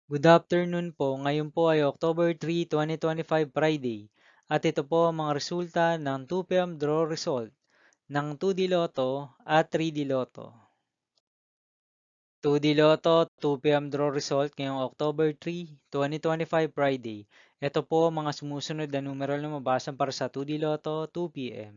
Good afternoon po. Ngayon po ay October 3, 2025 Friday. At ito po ang mga resulta ng 2 p.m. draw result ng 2D Lotto at 3D Lotto. 2D Lotto 2 p.m. draw result ngayong October 3, 2025 Friday. Ito po ang mga sumusunod na numeral na mabasan para sa 2D Lotto 2 p.m.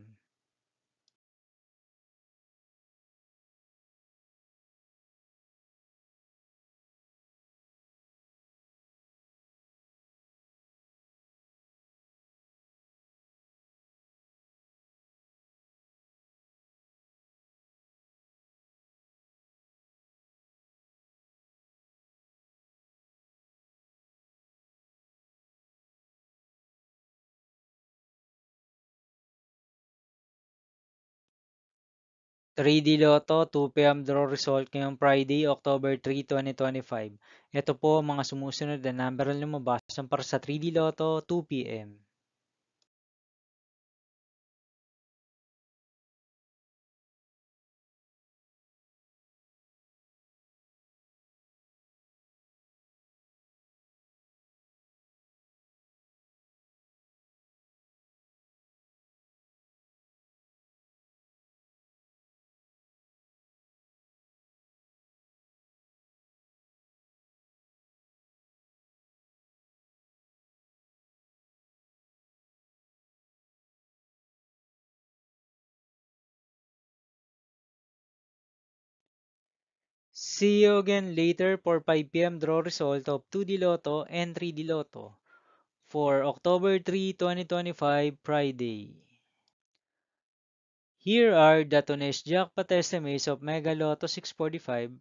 3D Lotto 2 p.m. draw result ngayong Friday, October 3, 2025. Ito po ang mga sumusunod na numeral na mabasan para sa 3D Lotto 2 p.m. See you again later for 5 p.m. draw result of 2D Lotto and 3D Lotto for October 3, 2025 Friday. Here are the today's jackpot estimates of Mega Lotto 645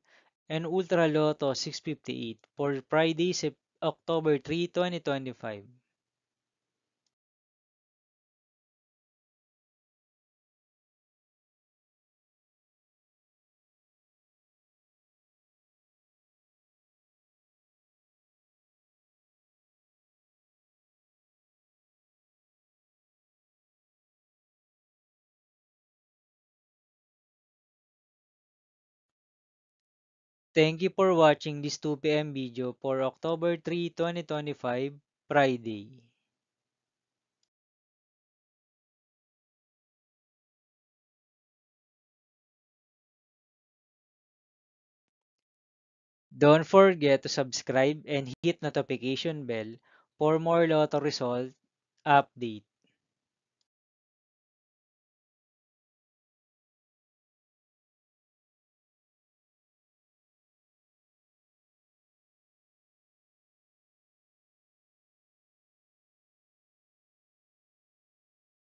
and Ultra Lotto 658 for Friday, October 3, 2025. Thank you for watching this 2 p.m. video for October 3, 2025 Friday. Don't forget to subscribe and hit notification bell for more Lotto result update.